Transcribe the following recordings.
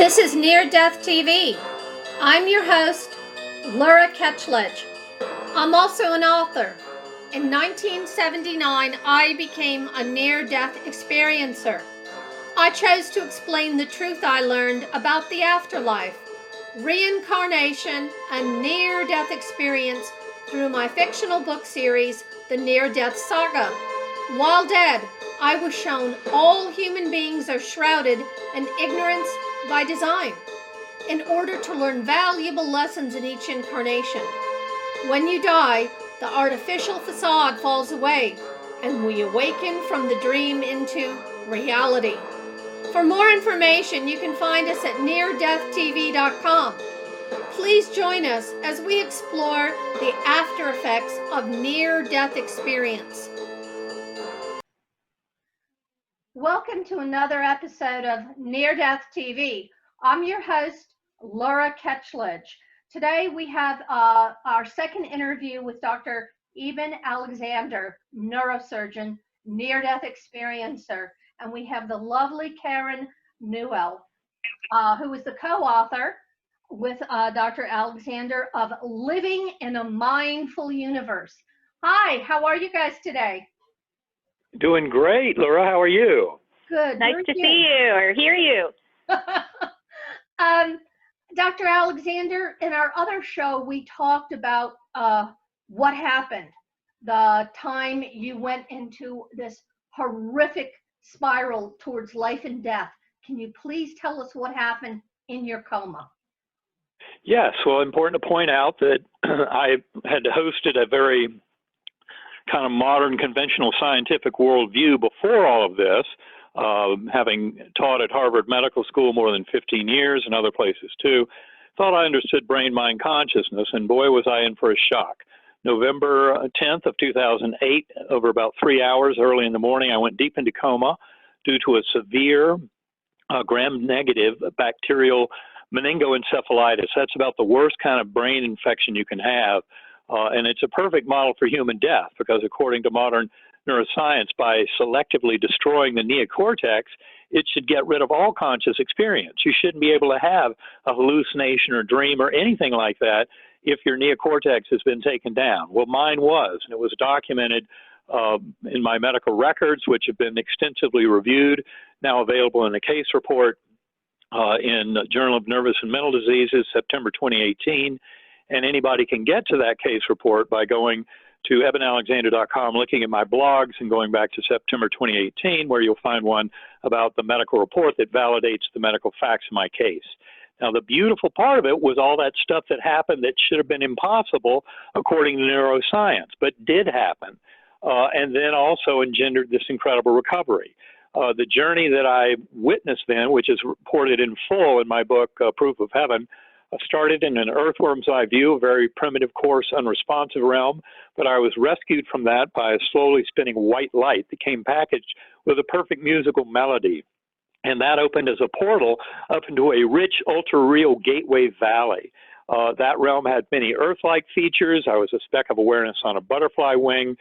This is Near-DeathTV. I'm your host, Laura Ketchledge. I'm also an author. In 1979, I became a near-death experiencer. I chose to explain the truth I learned about the afterlife, reincarnation, and near-death experience through my fictional book series, The Near-Death Saga. While dead, I was shown all human beings are shrouded in ignorance by design, in order to learn valuable lessons in each incarnation. When you die, the artificial facade falls away, and we awaken from the dream into reality. For more information, you can find us at neardeathtv.com. Please join us as we explore the after effects of near-death experience. Welcome to another episode of Near-Death TV. I'm your host, Laura Ketchledge. Today we have our second interview with Dr. Eben Alexander, neurosurgeon, near-death experiencer, and we have the lovely Karen Newell, who is the co-author with Dr. Alexander of Living in a Mindful Universe. Hi, how are you guys today? Doing great, Laura. How are you? Good. Nice to see you or hear you. Dr. Alexander, in our other show, we talked about what happened the time you went into this horrific spiral towards life and death. Can you please tell us what happened in your coma? Yes. Well, important to point out that I had hosted a very kind of modern, conventional scientific worldview before all of this, having taught at Harvard Medical School more than 15 years and other places too. Thought I understood brain-mind consciousness, and boy, was I in for a shock. November 10th of 2008, over about 3 hours early in the morning, I went deep into coma due to a severe gram-negative bacterial meningoencephalitis. That's about the worst kind of brain infection you can have. And it's a perfect model for human death because according to modern neuroscience, by selectively destroying the neocortex, it should get rid of all conscious experience. You shouldn't be able to have a hallucination or dream or anything like that if your neocortex has been taken down. Well, mine was, and it was documented in my medical records, which have been extensively reviewed, now available in a case report in the Journal of Nervous and Mental Diseases, September 2018. And anybody can get to that case report by going to ebenalexander.com, looking at my blogs and going back to September 2018, where you'll find one about the medical report that validates the medical facts of my case. Now, the beautiful part of it was all that stuff that happened that should have been impossible according to neuroscience, but did happen, and then also engendered this incredible recovery. The journey that I witnessed then, which is reported in full in my book, Proof of Heaven, started in an earthworm's eye view, a very primitive, coarse, unresponsive realm, but I was rescued from that by a slowly spinning white light that came packaged with a perfect musical melody. And that opened as a portal up into a rich, ultra-real gateway valley. That realm had many Earth-like features. I was a speck of awareness on a butterfly wing.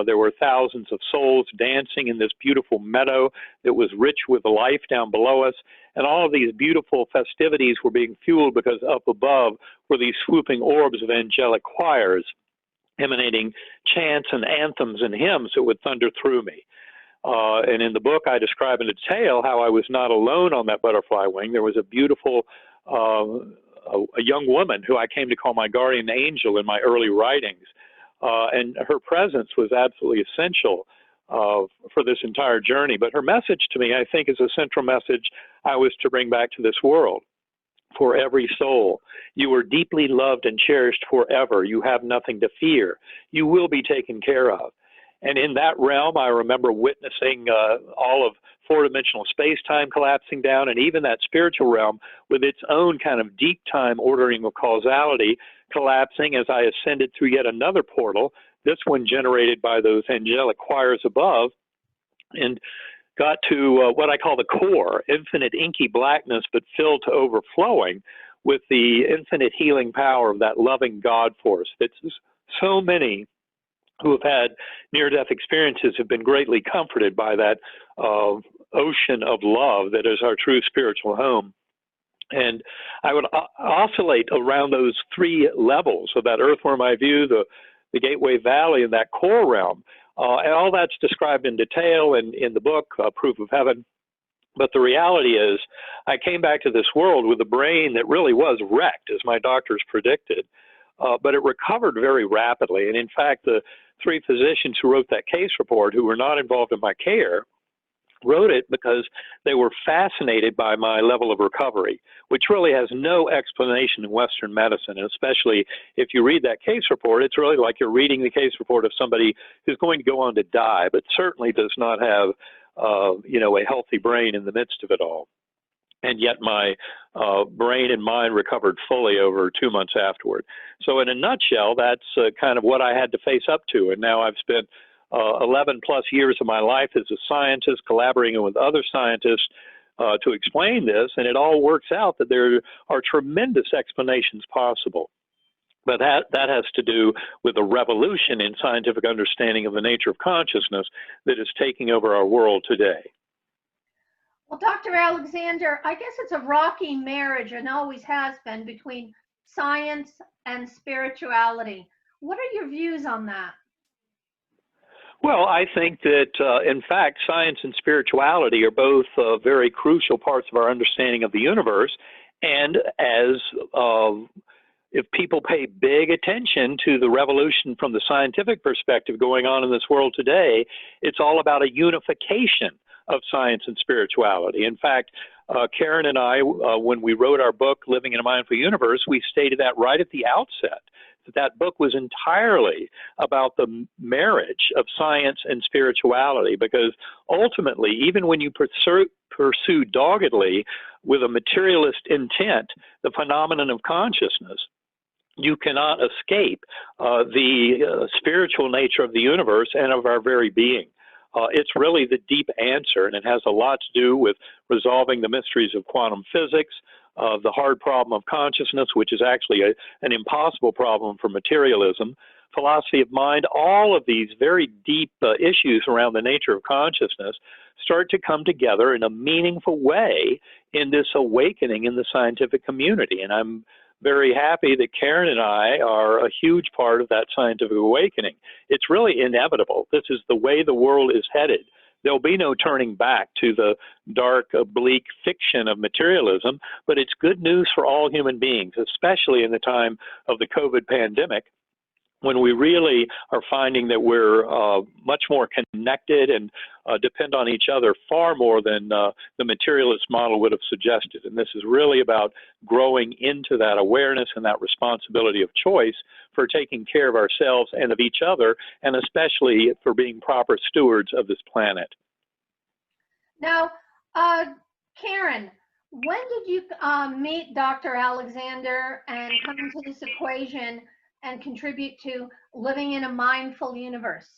There were thousands of souls dancing in this beautiful meadow that was rich with life down below us. And all of these beautiful festivities were being fueled because up above were these swooping orbs of angelic choirs emanating chants and anthems and hymns that would thunder through me. And in the book, I describe in detail how I was not alone on that butterfly wing. There was a beautiful a young woman who I came to call my guardian angel in my early writings. And her presence was absolutely essential for this entire journey. But her message to me, I think, is a central message I was to bring back to this world. For every soul, you are deeply loved and cherished forever. You have nothing to fear. You will be taken care of. And in that realm, I remember witnessing all of four-dimensional space-time collapsing down, and even that spiritual realm with its own kind of deep time ordering of causality collapsing as I ascended through yet another portal, this one generated by those angelic choirs above, and got to what I call the core, infinite inky blackness, but filled to overflowing with the infinite healing power of that loving God force. That's so many who have had near-death experiences have been greatly comforted by that ocean of love that is our true spiritual home. And I would oscillate around those three levels of that earthworm eye view, the gateway valley, and that core realm. And all that's described in detail in the book, Proof of Heaven. But the reality is, I came back to this world with a brain that really was wrecked, as my doctors predicted. But it recovered very rapidly. And in fact, the three physicians who wrote that case report, who were not involved in my care, wrote it because they were fascinated by my level of recovery, which really has no explanation in Western medicine. And especially if you read that case report, it's really like you're reading the case report of somebody who's going to go on to die, but certainly does not have, a healthy brain in the midst of it all. And yet my brain and mind recovered fully over 2 months afterward. So in a nutshell, that's kind of what I had to face up to. And now I've spent 11 plus years of my life as a scientist, collaborating with other scientists to explain this, and it all works out that there are tremendous explanations possible. But that has to do with a revolution in scientific understanding of the nature of consciousness that is taking over our world today. Well, Dr. Alexander, I guess it's a rocky marriage and always has been between science and spirituality. What are your views on that? Well, I think that, in fact, science and spirituality are both very crucial parts of our understanding of the universe. And as if people pay big attention to the revolution from the scientific perspective going on in this world today, it's all about a unification of science and spirituality. In fact, Karen and I, when we wrote our book, Living in a Mindful Universe, we stated that right at the outset, that book was entirely about the marriage of science and spirituality, because ultimately, even when you pursue doggedly with a materialist intent the phenomenon of consciousness, you cannot escape the spiritual nature of the universe and of our very being. It's really the deep answer, and it has a lot to do with resolving the mysteries of quantum physics, the hard problem of consciousness, which is actually an impossible problem for materialism, philosophy of mind. All of these very deep issues around the nature of consciousness start to come together in a meaningful way in this awakening in the scientific community. And I'm very happy that Karen and I are a huge part of that scientific awakening. It's really inevitable. This is the way the world is headed. There'll be no turning back to the dark, bleak fiction of materialism, but it's good news for all human beings, especially in the time of the COVID pandemic, when we really are finding that we're much more connected and depend on each other far more than the materialist model would have suggested. And this is really about growing into that awareness and that responsibility of choice for taking care of ourselves and of each other, and especially for being proper stewards of this planet. Now, Karen, when did you meet Dr. Alexander and come into this equation and contribute to living in a mindful universe?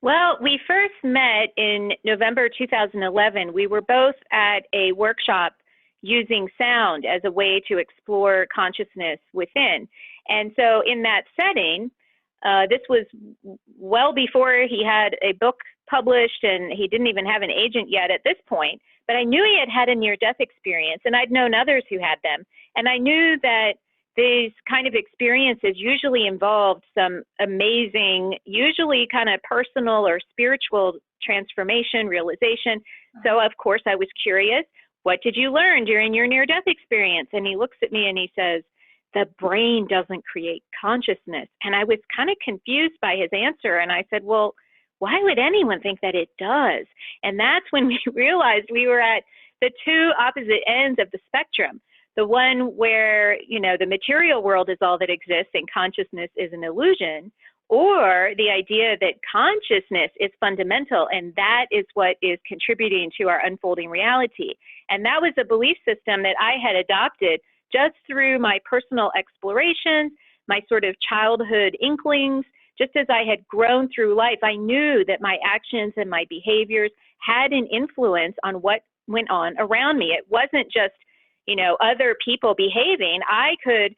Well, we first met in November 2011. We were both at a workshop using sound as a way to explore consciousness within. And so in that setting, this was well before he had a book published, and he didn't even have an agent yet at this point, but I knew he had had a near-death experience, and I'd known others who had them. And I knew that these kind of experiences usually involved some amazing, usually kind of personal or spiritual transformation, realization. So of course I was curious, what did you learn during your near-death experience? And he looks at me and he says, the brain doesn't create consciousness. And I was kind of confused by his answer. And I said, well, why would anyone think that it does? And that's when we realized we were at the two opposite ends of the spectrum. The one where, you know, the material world is all that exists and consciousness is an illusion, or the idea that consciousness is fundamental and that is what is contributing to our unfolding reality. And that was a belief system that I had adopted just through my personal explorations, my sort of childhood inklings. Just as I had grown through life, I knew that my actions and my behaviors had an influence on what went on around me. It wasn't just, you know, other people behaving. I could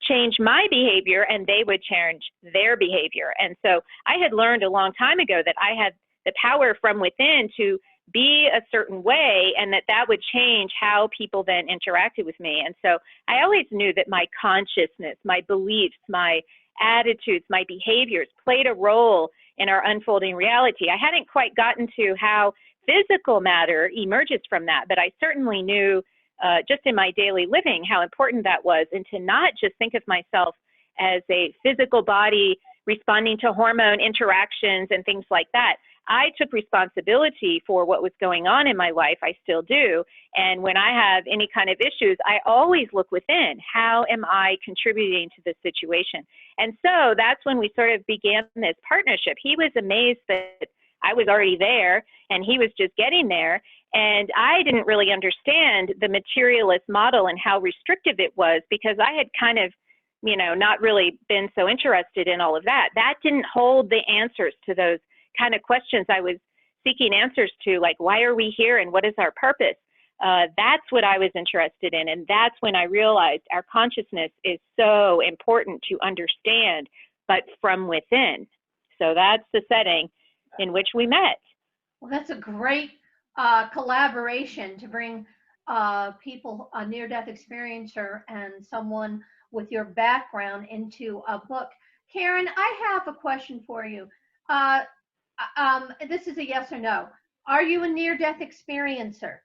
change my behavior and they would change their behavior. And so I had learned a long time ago that I had the power from within to be a certain way, and that would change how people then interacted with me. And so I always knew that my consciousness, my beliefs, my attitudes, my behaviors played a role in our unfolding reality. I hadn't quite gotten to how physical matter emerges from that, but I certainly knew just in my daily living how important that was, and to not just think of myself as a physical body responding to hormone interactions and things like that. I took responsibility for what was going on in my life. I still do. And when I have any kind of issues, I always look within. How am I contributing to this situation? And so that's when we sort of began this partnership. He was amazed that I was already there and he was just getting there. And I didn't really understand the materialist model and how restrictive it was, because I had kind of, not really been so interested in all of that. That didn't hold the answers to those kind of questions I was seeking answers to, like, why are we here and what is our purpose? That's what I was interested in. And that's when I realized our consciousness is so important to understand, but from within. So that's the setting in which we met. Well, that's a great collaboration to bring people, a near-death experiencer and someone with your background, into a book. Karen, I have a question for you. This is a yes or no. Are you a near-death experiencer?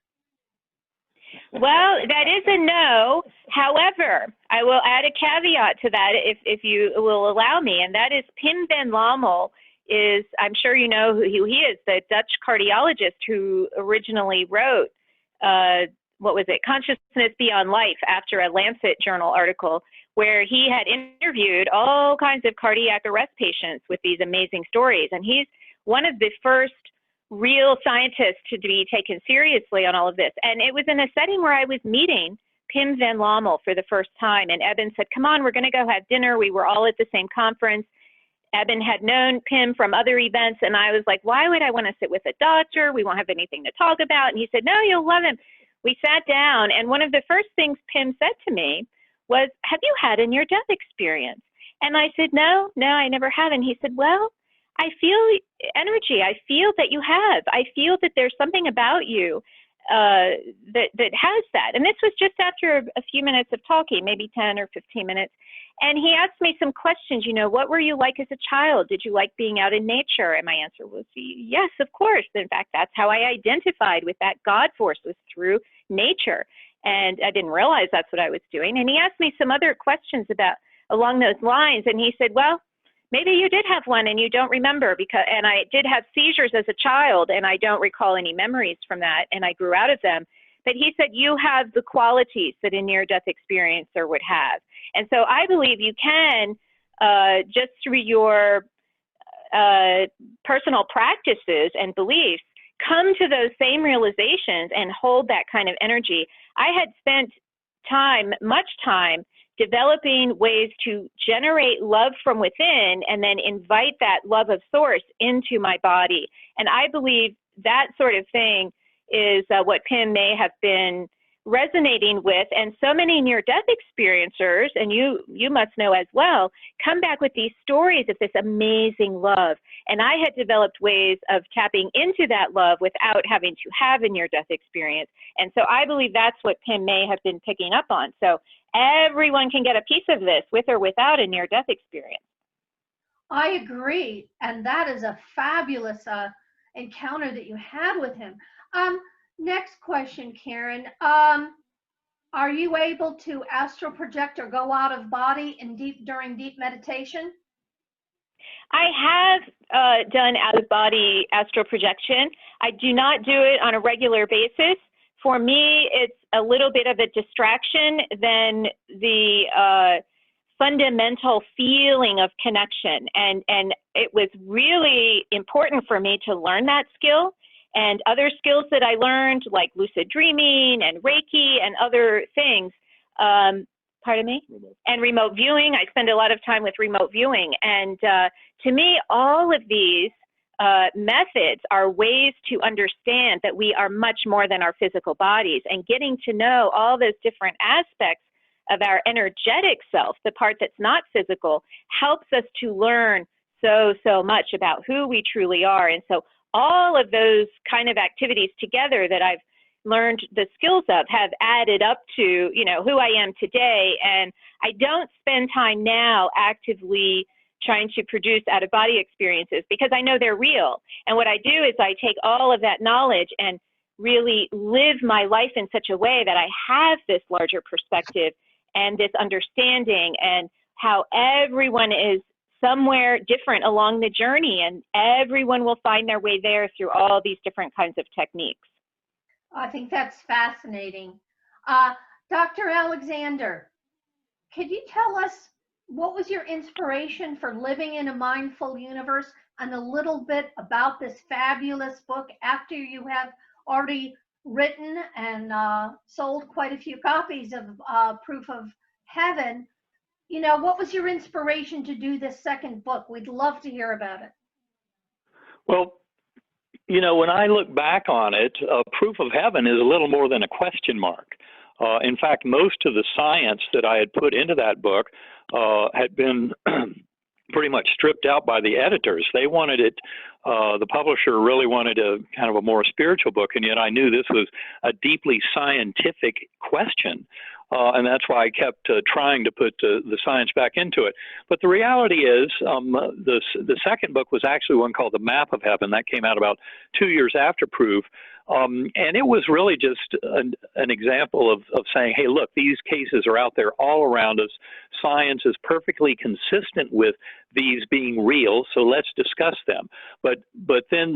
Well, that is a no. However, I will add a caveat to that if you will allow me, and that is Pim van Lommel is, I'm sure you know who he is, the Dutch cardiologist who originally wrote, Consciousness Beyond Life, after a Lancet journal article, where he had interviewed all kinds of cardiac arrest patients with these amazing stories. And he's one of the first real scientists to be taken seriously on all of this. And it was in a setting where I was meeting Pim van Lommel for the first time. And Eben said, come on, we're going to go have dinner. We were all at the same conference. Eben had known Pim from other events. And I was like, why would I want to sit with a doctor? We won't have anything to talk about. And he said, no, you'll love him. We sat down. And one of the first things Pim said to me was, have you had a near-death experience? And I said, no, I never have. And he said, well, I feel energy. I feel that you have. I feel that there's something about you that has that. And this was just after a few minutes of talking, maybe 10 or 15 minutes. And he asked me some questions, what were you like as a child? Did you like being out in nature? And my answer was, yes, of course. In fact, that's how I identified with that God force, was through nature. And I didn't realize that's what I was doing. And he asked me some other questions along those lines. And he said, well, maybe you did have one and you don't remember, and I did have seizures as a child and I don't recall any memories from that, and I grew out of them. But he said, you have the qualities that a near-death experiencer would have. And so I believe you can, just through your personal practices and beliefs, come to those same realizations and hold that kind of energy. I had spent much time, developing ways to generate love from within and then invite that love of source into my body. And I believe that sort of thing is what Pim may have been resonating with. And so many near-death experiencers, and you must know as well, come back with these stories of this amazing love. And I had developed ways of tapping into that love without having to have a near-death experience. And so I believe that's what Pim may have been picking up on. So everyone can get a piece of this with or without a near-death experience. I agree. And that is a fabulous encounter that you had with him. Next question, Karen. Are you able to astral project or go out of body during deep meditation? I have done out-of-body astral projection. I do not do it on a regular basis. For me, it's a little bit of a distraction than the fundamental feeling of connection. And it was really important for me to learn that skill. And other skills that I learned, like lucid dreaming and Reiki and other things, pardon me? And remote viewing. I spend a lot of time with remote viewing. And to me, all of these methods are ways to understand that we are much more than our physical bodies, and getting to know all those different aspects of our energetic self, the part that's not physical, helps us to learn so much about who we truly are. And so all of those kind of activities together that I've learned the skills of have added up to, you know, who I am today. And I don't spend time now actively trying to produce out-of-body experiences because I know they're real. And what I do is I take all of that knowledge and really live my life in such a way that I have this larger perspective and this understanding, and how everyone is somewhere different along the journey, and everyone will find their way there through all these different kinds of techniques. I think that's fascinating. Dr. Alexander, could you tell us what was your inspiration for living in a mindful universe, and a little bit about this fabulous book after you have already written and sold quite a few copies of Proof of Heaven? You know, what was your inspiration to do this second book? We'd love to hear about it. Well, you know, when I look back on it, Proof of Heaven is a little more than a question mark. In fact, most of the science that I had put into that book had been pretty much stripped out by the editors. They wanted it, the publisher really wanted a kind of a more spiritual book, and yet I knew this was a deeply scientific question. And that's why I kept trying to put the science back into it. But the reality is, the second book was actually one called The Map of Heaven. That came out about 2 years after Proof. And it was really just an example of saying, hey, look, these cases are out there all around us. Science is perfectly consistent with these being real, so let's discuss them. But then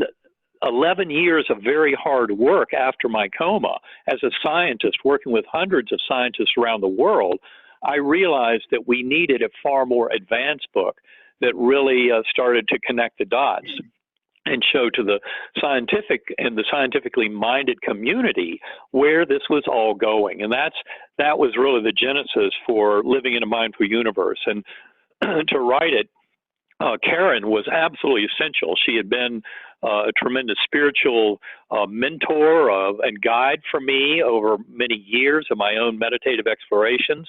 11 years of very hard work after my coma as a scientist, working with hundreds of scientists around the world, I realized that we needed a far more advanced book that really started to connect the dots and show to the scientific and the scientifically minded community where this was all going. And that was really the genesis for living in a mindful universe. And to write it, Karen was absolutely essential. She had been a tremendous spiritual mentor and guide for me over many years of my own meditative explorations.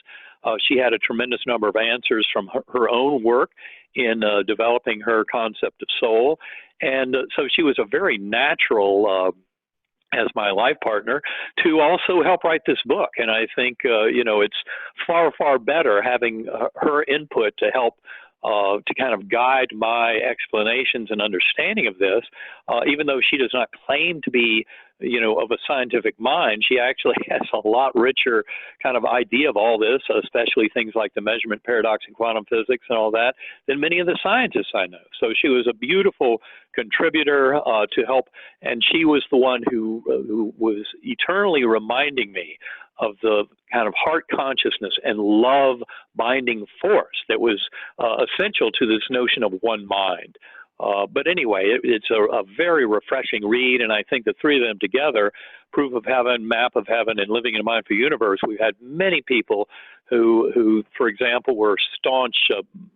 She had a tremendous number of answers from her own work in developing her concept of soul. And so she was a very natural as my life partner to also help write this book. And I think, you know, it's far, far better having her input to help to kind of guide my explanations and understanding of this, even though she does not claim to be, you know, of a scientific mind. She actually has a lot richer kind of idea of all this, especially things like the measurement paradox and quantum physics and all that, than many of the scientists I know. So she was a beautiful contributor to help, and she was the one who was eternally reminding me of the kind of heart consciousness and love binding force that was essential to this notion of one mind. But anyway, it's a very refreshing read, and I think the three of them together, Proof of Heaven, Map of Heaven, and Living in a Mindful Universe, we've had many people who for example, were staunch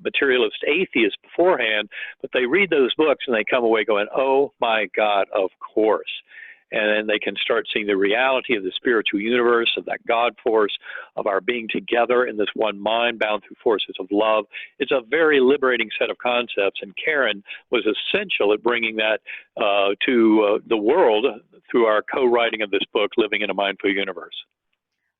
materialist atheists beforehand, but they read those books and they come away going, oh my God, of course. And then they can start seeing the reality of the spiritual universe, of that God force, of our being together in this one mind bound through forces of love. It's a very liberating set of concepts, and Karen was essential at bringing that to the world through our co-writing of this book, Living in a Mindful Universe.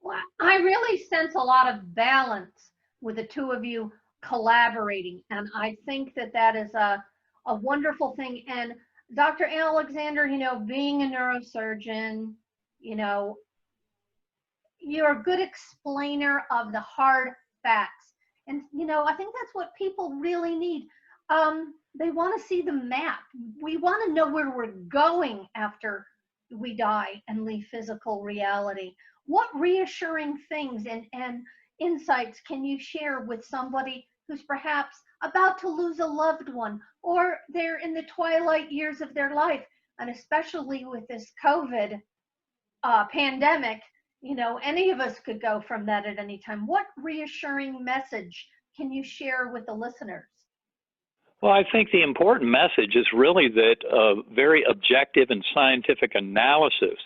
Well, I really sense a lot of balance with the two of you collaborating, and I think that that is a wonderful thing. And Dr. Alexander, you know, being a neurosurgeon, you know, you're a good explainer of the hard facts. And, you know, I think that's what people really need. They want to see the map. We want to know where we're going after we die and leave physical reality. What reassuring things and insights can you share with somebody who's perhaps about to lose a loved one, or they're in the twilight years of their life? And especially with this COVID pandemic, you know, any of us could go from that at any time. What reassuring message can you share with the listeners? Well, I think the important message is really that very objective and scientific analysis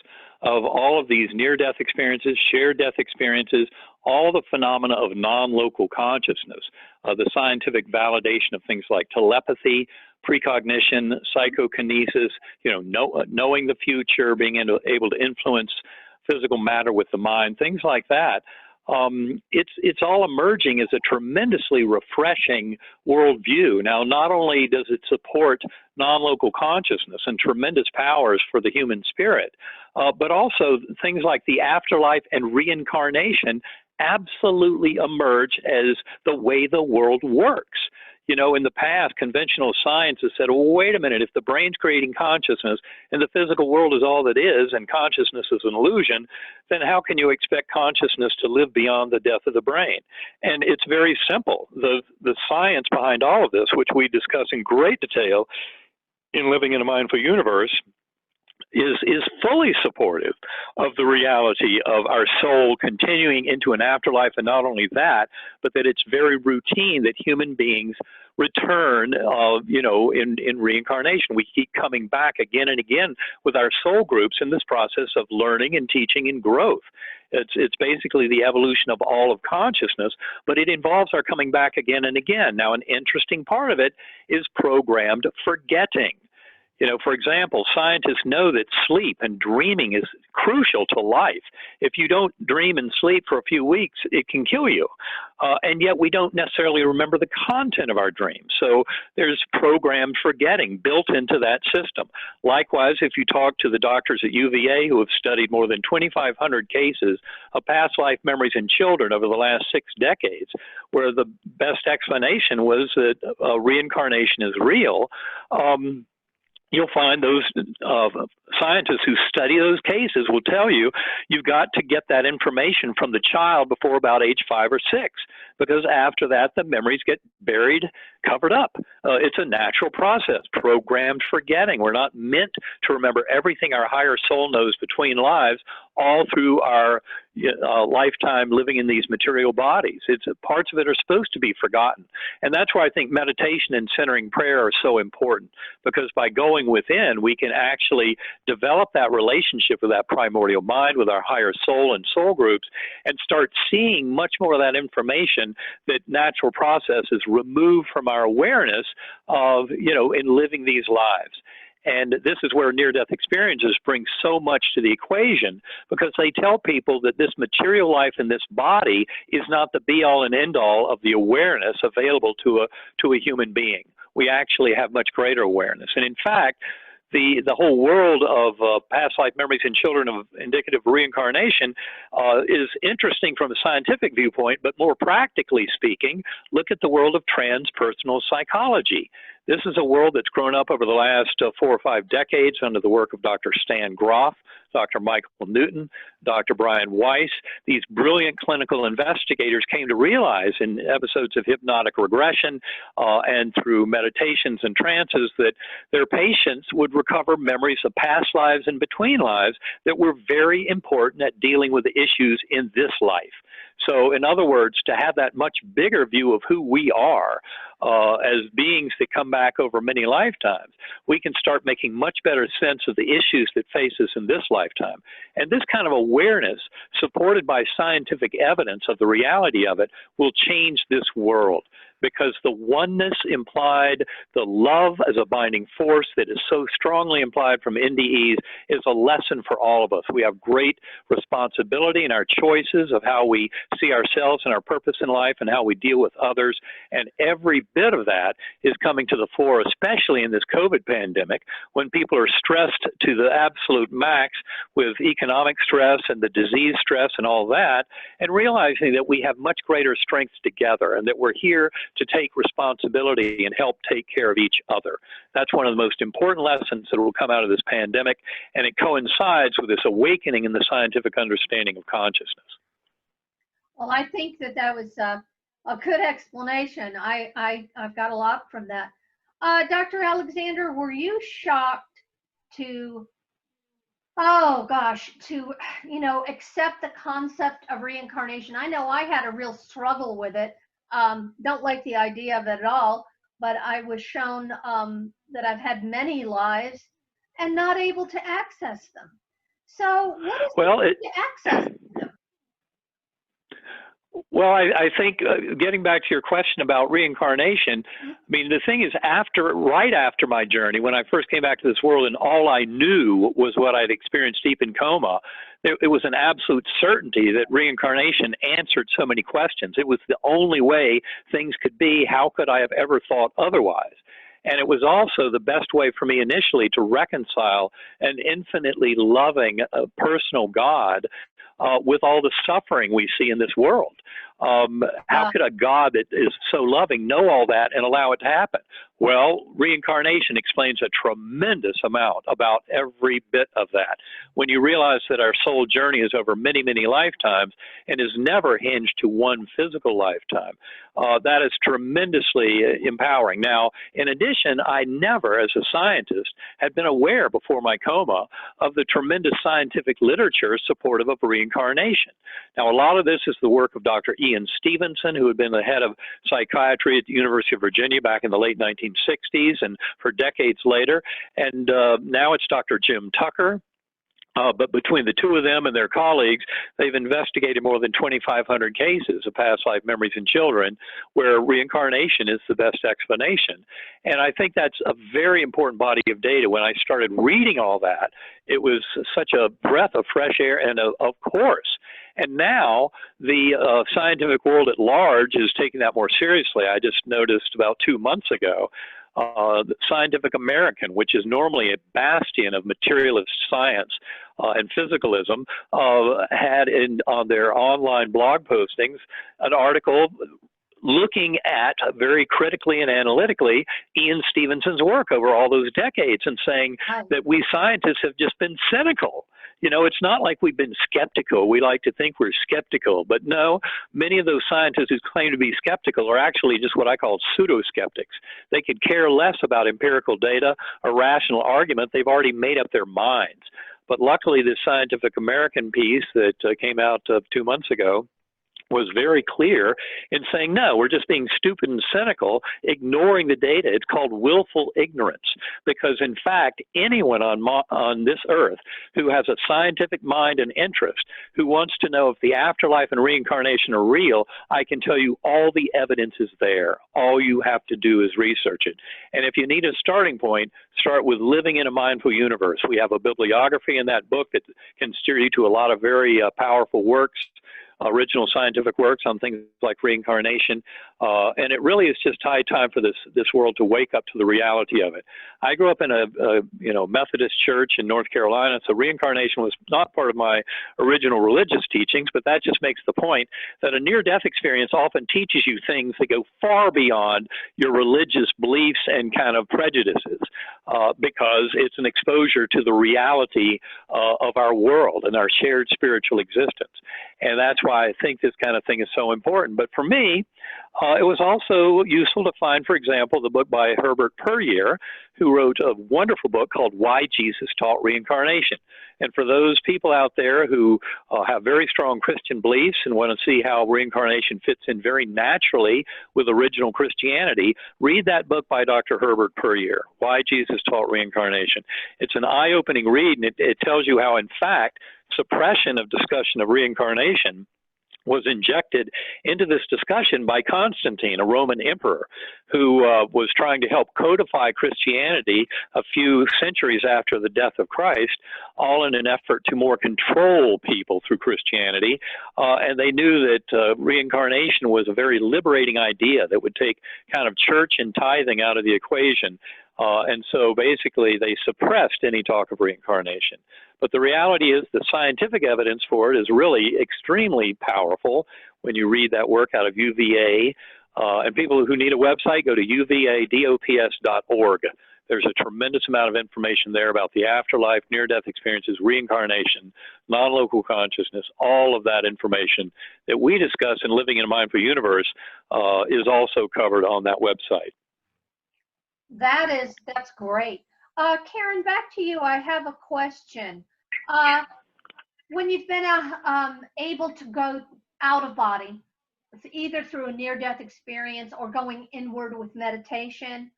of all of these near-death experiences, shared death experiences, all the phenomena of non-local consciousness, the scientific validation of things like telepathy, precognition, psychokinesis, knowing the future, being able to influence physical matter with the mind, things like that. It's all emerging as a tremendously refreshing worldview. Now, not only does it support non-local consciousness and tremendous powers for the human spirit, but also things like the afterlife and reincarnation absolutely emerge as the way the world works. In the past, conventional science has said, well, wait a minute, if the brain's creating consciousness and the physical world is all that is and consciousness is an illusion, then how can you expect consciousness to live beyond the death of the brain? And it's very simple. The science behind all of this, which we discuss in great detail in Living in a Mindful Universe, is fully supportive of the reality of our soul continuing into an afterlife, and not only that, but that it's very routine that human beings return, in reincarnation. We keep coming back again and again with our soul groups in this process of learning and teaching and growth. It's basically the evolution of all of consciousness, but it involves our coming back again and again. Now, an interesting part of it is programmed forgetting. For example, scientists know that sleep and dreaming is crucial to life. If you don't dream and sleep for a few weeks, it can kill you. And yet we don't necessarily remember the content of our dreams. So there's programmed forgetting built into that system. Likewise, if you talk to the doctors at UVA who have studied more than 2,500 cases of past life memories in children over the last 6 decades, where the best explanation was that reincarnation is real, you'll find those scientists who study those cases will tell you you've got to get that information from the child before about age 5 or 6, because after that the memories get buried, covered up. It's a natural process, programmed forgetting. We're not meant to remember everything our higher soul knows between lives all through our lifetime living in these material bodies. Parts of it are supposed to be forgotten. And that's why I think meditation and centering prayer are so important, because by going within, we can actually develop that relationship with that primordial mind, with our higher soul and soul groups, and start seeing much more of that information that natural processes remove from our awareness of, in living these lives. And this is where near-death experiences bring so much to the equation, because they tell people that this material life in this body is not the be-all and end-all of the awareness available to a human being. We actually have much greater awareness. And in fact, the whole world of past life memories in children of indicative reincarnation is interesting from a scientific viewpoint, but more practically speaking, look at the world of transpersonal psychology. This is a world that's grown up over the last 4 or 5 decades under the work of Dr. Stan Grof, Dr. Michael Newton, Dr. Brian Weiss. These brilliant clinical investigators came to realize in episodes of hypnotic regression and through meditations and trances that their patients would recover memories of past lives and between lives that were very important at dealing with the issues in this life. So in other words, to have that much bigger view of who we are as beings that come back over many lifetimes, we can start making much better sense of the issues that face us in this lifetime. And this kind of awareness, supported by scientific evidence of the reality of it, will change this world. Because the oneness implied, the love as a binding force that is so strongly implied from NDEs is a lesson for all of us. We have great responsibility in our choices of how we see ourselves and our purpose in life and how we deal with others. And every bit of that is coming to the fore, especially in this COVID pandemic, when people are stressed to the absolute max with economic stress and the disease stress and all that, and realizing that we have much greater strengths together and that we're here to take responsibility and help take care of each other. That's one of the most important lessons that will come out of this pandemic, and it coincides with this awakening in the scientific understanding of consciousness. Well, I think that was a good explanation. I've got a lot from that. Dr. Alexander, were you shocked to, accept the concept of reincarnation? I know I had a real struggle with it. Don't like the idea of it at all, but I was shown that I've had many lives and not able to access them. So what is Well, the to access them? Well, I think getting back to your question about reincarnation, I mean, the thing is, right after my journey, when I first came back to this world and all I knew was what I'd experienced deep in coma, it was an absolute certainty that reincarnation answered so many questions. It was the only way things could be. How could I have ever thought otherwise? And it was also the best way for me initially to reconcile an infinitely loving, personal God with all the suffering we see in this world. How could a God that is so loving know all that and allow it to happen? Well, reincarnation explains a tremendous amount about every bit of that. When you realize that our soul journey is over many, many lifetimes and is never hinged to one physical lifetime, that is tremendously empowering. Now, in addition, I never, as a scientist, had been aware before my coma of the tremendous scientific literature supportive of reincarnation. Now, a lot of this is the work of Dr. Ian Stevenson, who had been the head of psychiatry at the University of Virginia back in the late 1960s and for decades later. And now it's Dr. Jim Tucker. But between the two of them and their colleagues, they've investigated more than 2,500 cases of past life memories in children where reincarnation is the best explanation. And I think that's a very important body of data. When I started reading all that, it was such a breath of fresh air, and of course. And now the scientific world at large is taking that more seriously. I just noticed about 2 months ago, the Scientific American, which is normally a bastion of materialist science and physicalism, had on their online blog postings an article looking at very critically and analytically Ian Stevenson's work over all those decades and saying that we scientists have just been cynical. You know, it's not like we've been skeptical. We like to think we're skeptical, but no, many of those scientists who claim to be skeptical are actually just what I call pseudo-skeptics. They could care less about empirical data or rational argument. They've already made up their minds. But luckily, this Scientific American piece that came out 2 months ago was very clear in saying, no, we're just being stupid and cynical, ignoring the data. It's called willful ignorance, because in fact, anyone on this earth who has a scientific mind and interest, who wants to know if the afterlife and reincarnation are real, I can tell you all the evidence is there. All you have to do is research it. And if you need a starting point, start with Living in a Mindful Universe. We have a bibliography in that book that can steer you to a lot of very powerful works, original scientific works on things like reincarnation, and it really is just high time for this world to wake up to the reality of it. I grew up in a Methodist church in North Carolina, so reincarnation was not part of my original religious teachings, but that just makes the point that a near-death experience often teaches you things that go far beyond your religious beliefs and kind of prejudices, because it's an exposure to the reality of our world and our shared spiritual existence. And that's why I think this kind of thing is so important. But for me, it was also useful to find, for example, the book by Herbert Puryear, who wrote a wonderful book called Why Jesus Taught Reincarnation. And for those people out there who have very strong Christian beliefs and want to see how reincarnation fits in very naturally with original Christianity, read that book by Dr. Herbert Puryear, Why Jesus Taught Reincarnation. It's an eye-opening read, and it tells you how, in fact, suppression of discussion of reincarnation was injected into this discussion by Constantine, a Roman emperor, who was trying to help codify Christianity a few centuries after the death of Christ, all in an effort to more control people through Christianity. And they knew that reincarnation was a very liberating idea that would take kind of church and tithing out of the equation. And so basically they suppressed any talk of reincarnation. But the reality is the scientific evidence for it is really extremely powerful when you read that work out of UVA. And people who need a website, go to uvadops.org. There's a tremendous amount of information there about the afterlife, near-death experiences, reincarnation, non-local consciousness. All of that information that we discuss in Living in a Mindful Universe is also covered on that website. That's great. Karen, back to you. I have a question. When you've been able to go out of body, either through a near-death experience or going inward with meditation,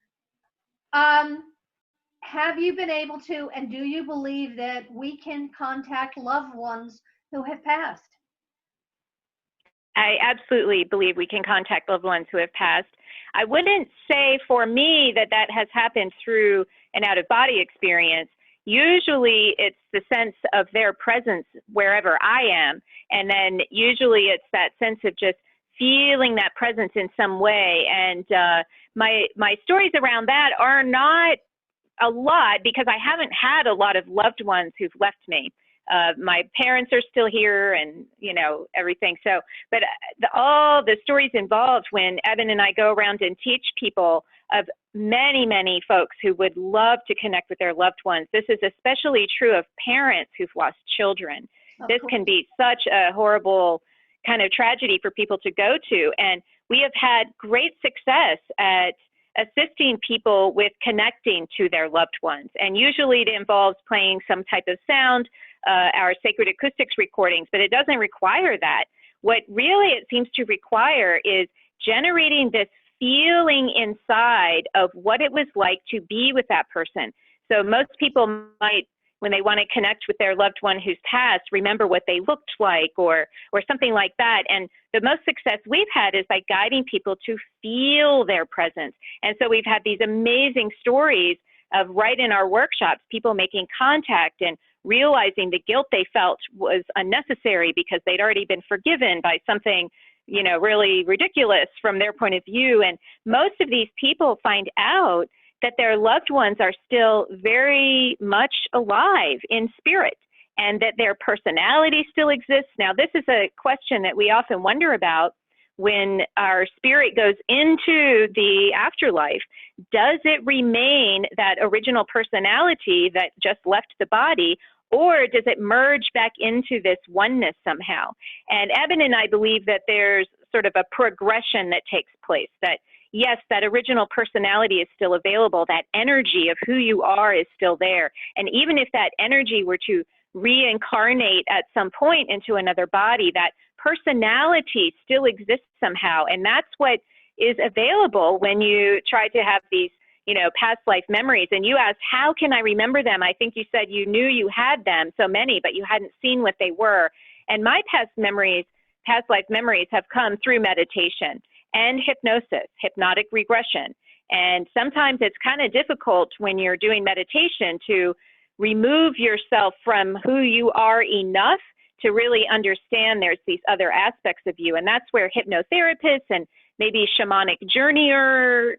have you been able to, and do you believe that we can contact loved ones who have passed? I absolutely believe we can contact loved ones who have passed. I wouldn't say for me that that has happened through an out-of-body experience. Usually it's the sense of their presence wherever I am, and then usually it's that sense of just feeling that presence in some way. And my stories around that are not a lot because I haven't had a lot of loved ones who've left me. My parents are still here, and everything. So, but all the stories involved when Eben and I go around and teach people of many, many folks who would love to connect with their loved ones. This is especially true of parents who've lost children. This can be such a horrible kind of tragedy for people to go to, and we have had great success at assisting people with connecting to their loved ones. And usually it involves playing some type of sound, our sacred acoustics recordings, but it doesn't require that. What really it seems to require is generating this feeling inside of what it was like to be with that person. So most people might, when they want to connect with their loved one who's passed, remember what they looked like or something like that. And the most success we've had is by guiding people to feel their presence. And so we've had these amazing stories of right in our workshops, people making contact and realizing the guilt they felt was unnecessary because they'd already been forgiven by something, really ridiculous from their point of view. And most of these people find out that their loved ones are still very much alive in spirit and that their personality still exists. Now, this is a question that we often wonder about when our spirit goes into the afterlife. Does it remain that original personality that just left the body, or does it merge back into this oneness somehow? And Eben and I believe that there's sort of a progression that takes place, that yes, that original personality is still available. That energy of who you are is still there. And even if that energy were to reincarnate at some point into another body, that personality still exists somehow. And that's what is available when you try to have these, past life memories. And you asked, how can I remember them? I think you said you knew you had them, so many, but you hadn't seen what they were. And my past life memories have come through meditation and hypnosis, hypnotic regression. And sometimes it's kind of difficult when you're doing meditation to remove yourself from who you are enough to really understand there's these other aspects of you. And that's where hypnotherapists and maybe shamanic journeyer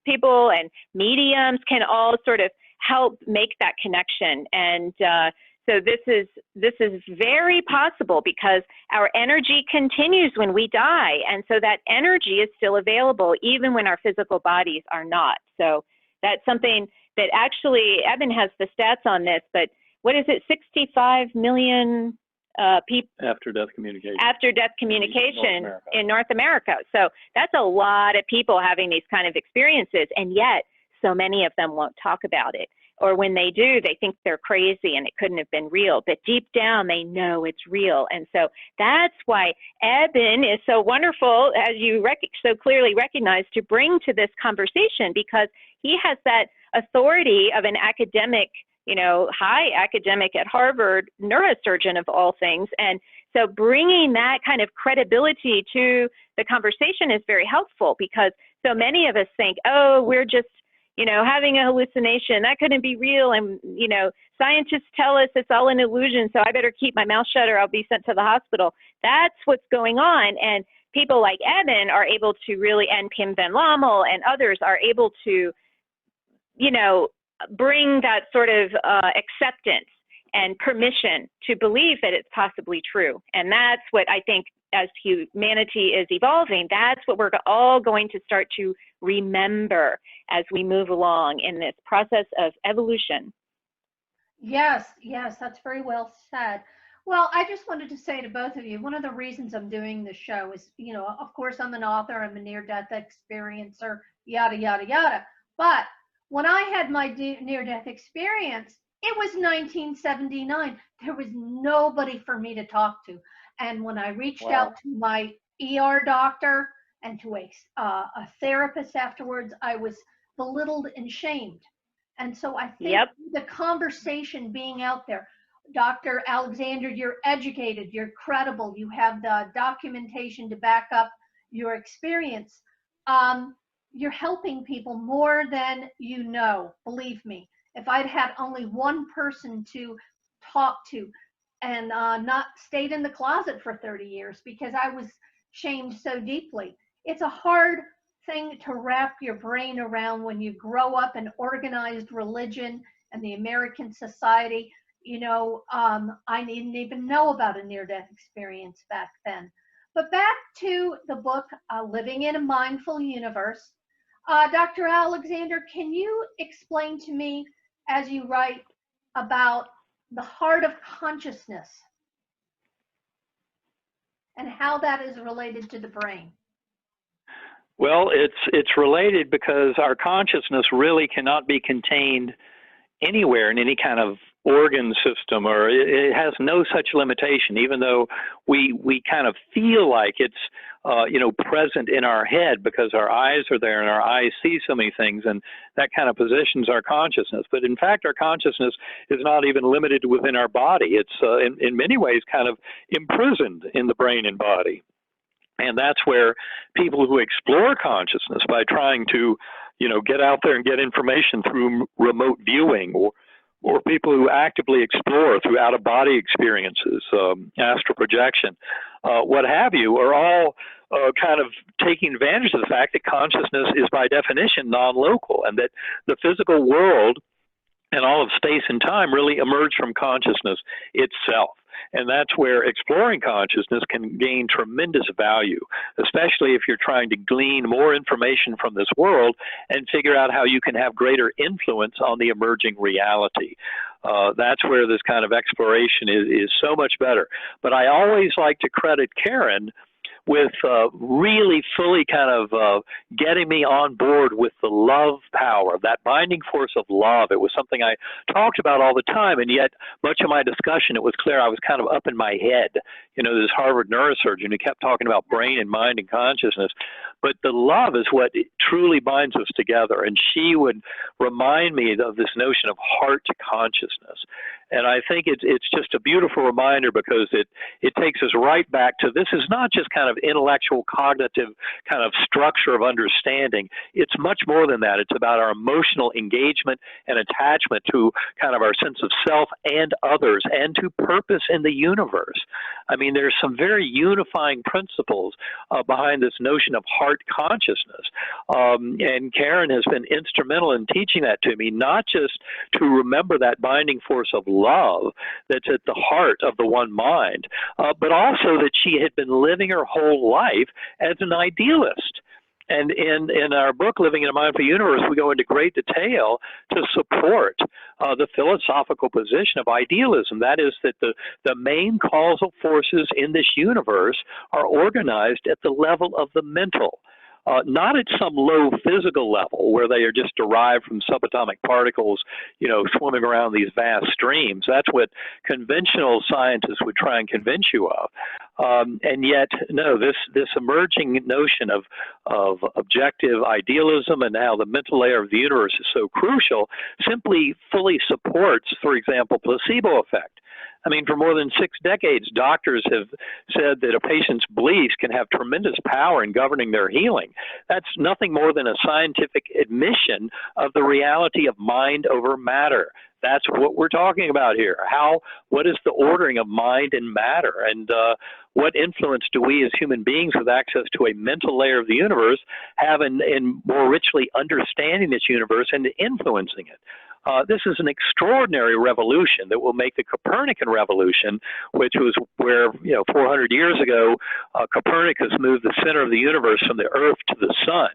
people and mediums can all sort of help make that connection. And so this is very possible because our energy continues when we die. And so that energy is still available even when our physical bodies are not. So that's something that actually, Eben has the stats on this, but what is it, 65 million people After-death communication. After-death communication in North America. So that's a lot of people having these kind of experiences, and yet so many of them won't talk about it. Or when they do, they think they're crazy and it couldn't have been real. But deep down, they know it's real. And so that's why Eben is so wonderful, as you so clearly recognize, to bring to this conversation, because he has that authority of an academic, high academic at Harvard, neurosurgeon of all things. And so bringing that kind of credibility to the conversation is very helpful, because so many of us think, oh, we're just having a hallucination, that couldn't be real. And, scientists tell us it's all an illusion, so I better keep my mouth shut or I'll be sent to the hospital. That's what's going on. And people like Eben are able to really, and Pim Van Lommel and others are able to, bring that sort of acceptance and permission to believe that it's possibly true. And that's what I think, as humanity is evolving, that's what we're all going to start to remember as we move along in this process of evolution. Yes, that's very well said. Well, I just wanted to say to both of you, one of the reasons I'm doing this show is, of course, I'm an author, I'm a near-death experiencer, yada, yada, yada. But when I had my near-death experience, it was 1979. There was nobody for me to talk to. And when I reached out to my ER doctor and to a therapist afterwards, I was belittled and shamed. And so I think the conversation being out there, Dr. Alexander, you're educated, you're credible, you have the documentation to back up your experience. You're helping people more than you know, believe me. If I'd had only one person to talk to and not stayed in the closet for 30 years because I was shamed so deeply, it's a hard thing to wrap your brain around when you grow up in organized religion and the American society. You know, I didn't even know about a near-death experience back then. But back to the book, Living in a Mindful Universe. Dr. Alexander, can you explain to me, as you write, about the heart of consciousness and how that is related to the brain? Well, it's related because our consciousness really cannot be contained anywhere in any kind of organ system, or it has no such limitation, even though we kind of feel like it's present in our head because our eyes are there and our eyes see so many things, and that kind of positions our consciousness. But in fact, our consciousness is not even limited within our body. It's in many ways kind of imprisoned in the brain and body. And that's where people who explore consciousness by trying to, get out there and get information through remote viewing, or people who actively explore through out-of-body experiences, astral projection, what have you, are all kind of taking advantage of the fact that consciousness is by definition non-local, and that the physical world and all of space and time really emerge from consciousness itself. And that's where exploring consciousness can gain tremendous value, especially if you're trying to glean more information from this world and figure out how you can have greater influence on the emerging reality. That's where this kind of exploration is so much better. But I always like to credit Karen with really fully kind of getting me on board with the love power, that binding force of love. It was something I talked about all the time, and yet much of my discussion, it was clear I was kind of up in my head. This Harvard neurosurgeon who kept talking about brain and mind and consciousness. But the love is what truly binds us together, and she would remind me of this notion of heart to consciousness. And I think it's just a beautiful reminder because it takes us right back to this is not just kind of intellectual, cognitive kind of structure of understanding. It's much more than that. It's about our emotional engagement and attachment to kind of our sense of self and others and to purpose in the universe. I mean, there's some very unifying principles behind this notion of heart consciousness. And Karen has been instrumental in teaching that to me, not just to remember that binding force of love that's at the heart of the one mind, but also that she had been living her whole life as an idealist. And in our book, Living in a Mindful Universe, we go into great detail to support the philosophical position of idealism. That is that the main causal forces in this universe are organized at the level of the mental. Not at some low physical level where they are just derived from subatomic particles, swimming around these vast streams. That's what conventional scientists would try and convince you of. And yet, no, this emerging notion of objective idealism and how the mental layer of the universe is so crucial simply fully supports, for example, placebo effect. I mean, for more than 6 decades, doctors have said that a patient's beliefs can have tremendous power in governing their healing. That's nothing more than a scientific admission of the reality of mind over matter. That's what we're talking about here. What is the ordering of mind and matter? And what influence do we as human beings with access to a mental layer of the universe have in more richly understanding this universe and influencing it? This is an extraordinary revolution that will make the Copernican revolution, which was where, 400 years ago, Copernicus moved the center of the universe from the Earth to the sun.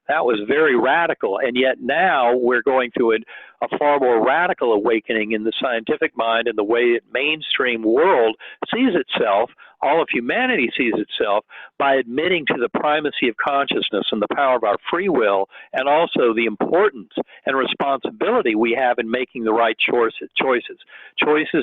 That was very radical, and yet now we're going through a far more radical awakening in the scientific mind and the way that mainstream world sees itself, all of humanity sees itself, by admitting to the primacy of consciousness and the power of our free will, and also the importance and responsibility we have in making the right choices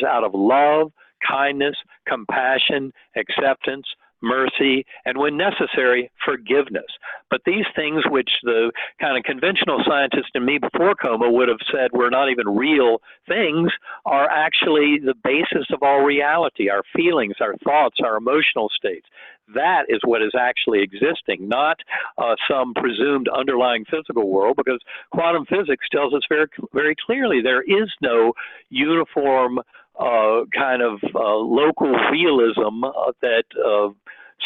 out of love, kindness, compassion, acceptance, mercy, and when necessary, forgiveness. But these things, which the kind of conventional scientist in me before Coma would have said were not even real things, are actually the basis of all reality, our feelings, our thoughts, our emotional states. That is what is actually existing, not some presumed underlying physical world, because quantum physics tells us very, very clearly there is no uniform kind of local realism that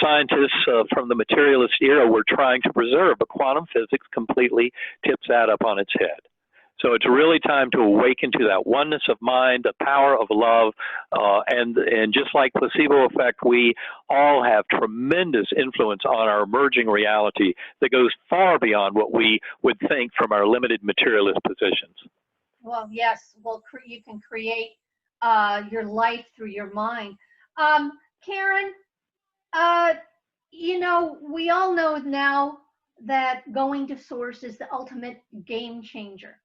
scientists from the materialist era were trying to preserve, but quantum physics completely tips that up on its head. So it's really time to awaken to that oneness of mind, the power of love, and just like placebo effect, we all have tremendous influence on our emerging reality that goes far beyond what we would think from our limited materialist positions. Well, yes. Well, you can create your life through your mind. Karen, you know, we all know now that going to source is the ultimate game changer.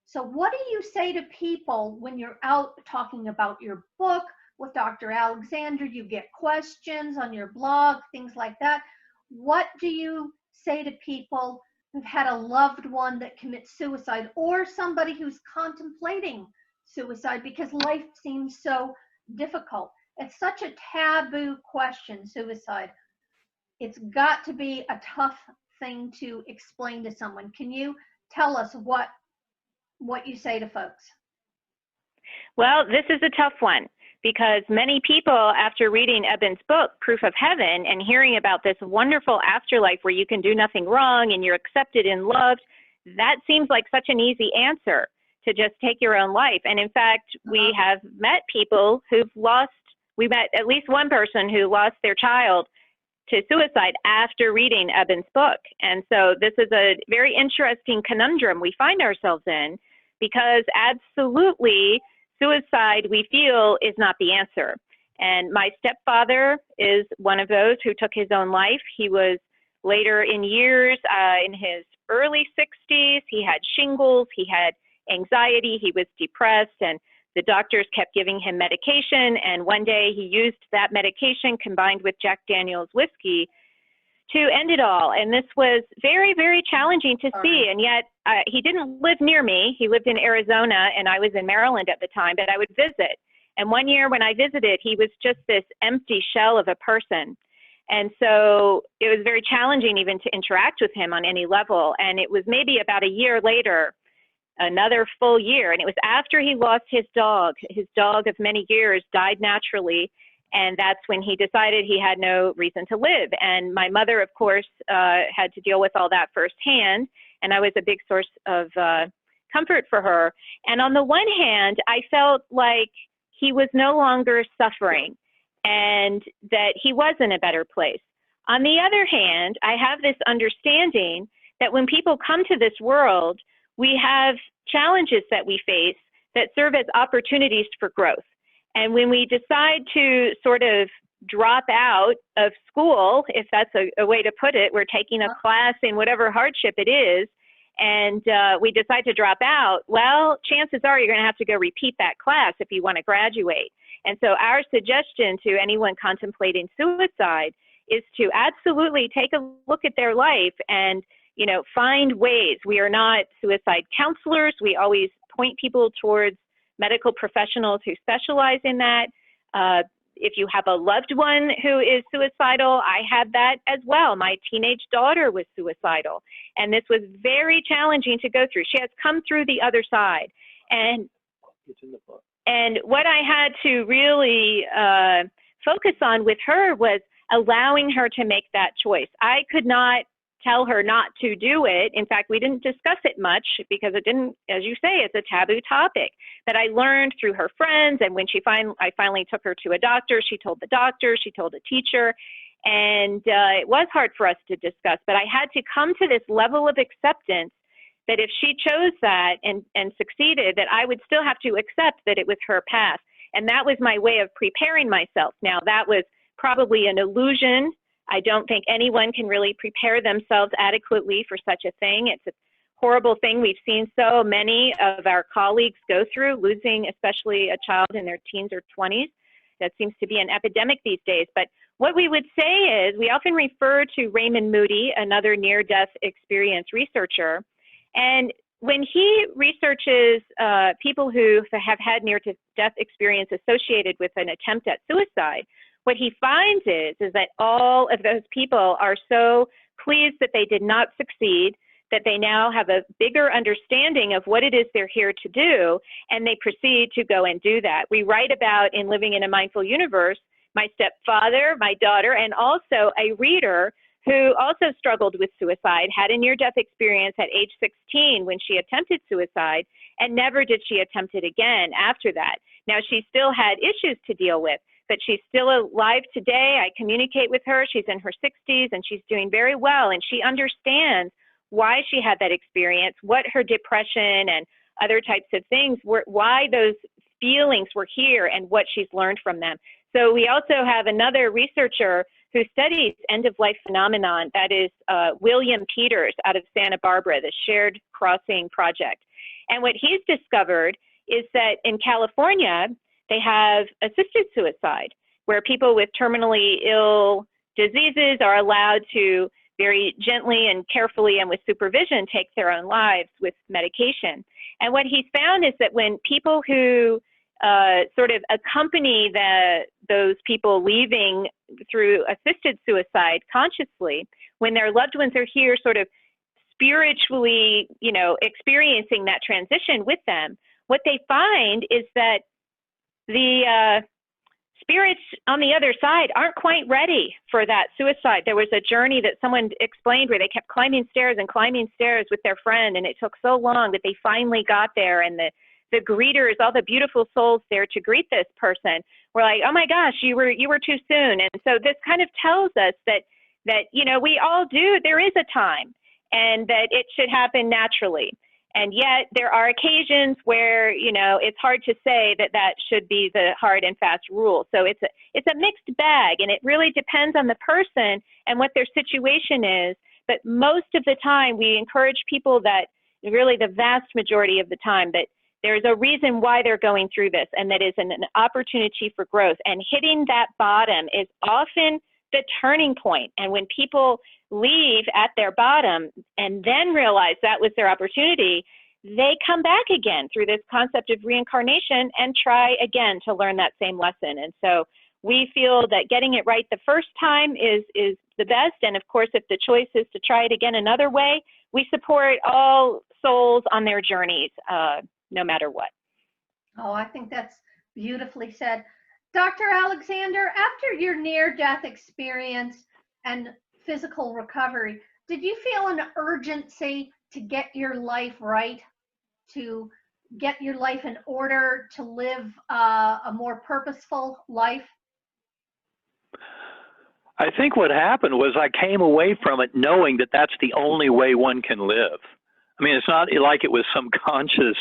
So what do you say to people when you're out talking about your book with Dr. Alexander? You get questions on your blog, things like that. What do you say to people who've had a loved one that commits suicide, or somebody who's contemplating suicide because life seems so difficult? It's such a taboo question, suicide. It's got to be a tough thing to explain to someone. Can you tell us what you say to folks? Well, this is a tough one because many people, after reading Eben's book, Proof of Heaven, and hearing about this wonderful afterlife where you can do nothing wrong and you're accepted and loved, that seems like such an easy answer to just take your own life. And in fact, we have met people who've lost, we met at least one person who lost their child to suicide after reading Eben's book. And so this is a very interesting conundrum we find ourselves in, because absolutely suicide, we feel, is not the answer. And my stepfather is one of those who took his own life. He was later in years, in his early 60s, he had shingles, he had anxiety, he was depressed, and the doctors kept giving him medication. And one day he used that medication combined with Jack Daniel's whiskey to end it all. And this was very, very challenging to see. And yet he didn't live near me. He lived in Arizona and I was in Maryland at the time, but I would visit. And one year when I visited, he was just this empty shell of a person. And so it was very challenging even to interact with him on any level. And it was maybe about a year later, another full year. And it was after he lost his dog of many years died naturally. And that's when he decided he had no reason to live. And my mother, of course, had to deal with all that firsthand. And I was a big source of comfort for her. And on the one hand, I felt like he was no longer suffering and that he was in a better place. On the other hand, I have this understanding that when people come to this world, we have challenges that we face that serve as opportunities for growth. And when we decide to sort of drop out of school, if that's a way to put it, we're taking a class in whatever hardship it is, and we decide to drop out, well, chances are you're going to have to go repeat that class if you want to graduate. And so our suggestion to anyone contemplating suicide is to absolutely take a look at their life and, you know, find ways. We are not suicide counselors. We always point people towards medical professionals who specialize in that. If you have a loved one who is suicidal, I had that as well. My teenage daughter was suicidal, and this was very challenging to go through. She has come through the other side. And what I had to really focus on with her was allowing her to make that choice. I could not tell her not to do it. In fact, we didn't discuss it much because it didn't, as you say, it's a taboo topic. But I learned through her friends, and when I finally took her to a doctor, she told the doctor, she told a teacher, and it was hard for us to discuss. But I had to come to this level of acceptance that if she chose that and succeeded, that I would still have to accept that it was her path. And that was my way of preparing myself. Now, that was probably an illusion. I don't think anyone can really prepare themselves adequately for such a thing. It's a horrible thing we've seen so many of our colleagues go through, losing especially a child in their teens or 20s. That seems to be an epidemic these days. But what we would say is we often refer to Raymond Moody, another near-death experience researcher, and when he researches people who have had near-death experience associated with an attempt at suicide, what he finds is that all of those people are so pleased that they did not succeed, that they now have a bigger understanding of what it is they're here to do, and they proceed to go and do that. We write about in Living in a Mindful Universe, my stepfather, my daughter, and also a reader who also struggled with suicide, had a near-death experience at age 16 when she attempted suicide, and never did she attempt it again after that. Now, she still had issues to deal with, but she's still alive today. I communicate with her. She's in her 60s, and she's doing very well, and she understands why she had that experience, what her depression and other types of things were, why those feelings were here, and what she's learned from them. So we also have another researcher who studies end-of-life phenomenon, that is William Peters out of Santa Barbara, the Shared Crossing Project. And what he's discovered is that in California, they have assisted suicide, where people with terminally ill diseases are allowed to very gently and carefully and with supervision take their own lives with medication. And what he's found is that when people who sort of accompany those people leaving through assisted suicide consciously, when their loved ones are here sort of spiritually, you know, experiencing that transition with them, what they find is that the spirits on the other side aren't quite ready for that suicide. There was a journey that someone explained where they kept climbing stairs with their friend, and it took so long that they finally got there, and the greeters, all the beautiful souls there to greet this person were like, oh my gosh, you were too soon. And so this kind of tells us that you know, we all do, there is a time, and that it should happen naturally. And yet there are occasions where, you know, it's hard to say that that should be the hard and fast rule. So it's a mixed bag, and it really depends on the person and what their situation is. But most of the time we encourage people that, really the vast majority of the time, that there's a reason why they're going through this, and that is an opportunity for growth. And hitting that bottom is often the turning point. And when people leave at their bottom and then realize that was their opportunity, they come back again through this concept of reincarnation and try again to learn that same lesson. And so we feel that getting it right the first time is the best. And of course, if the choice is to try it again another way, we support all souls on their journeys, no matter what. Oh, I think that's beautifully said. Dr. Alexander, after your near-death experience and physical recovery, did you feel an urgency to get your life right, to get your life in order, to live a more purposeful life? I think what happened was I came away from it knowing that that's the only way one can live. I mean, it's not like it was some conscious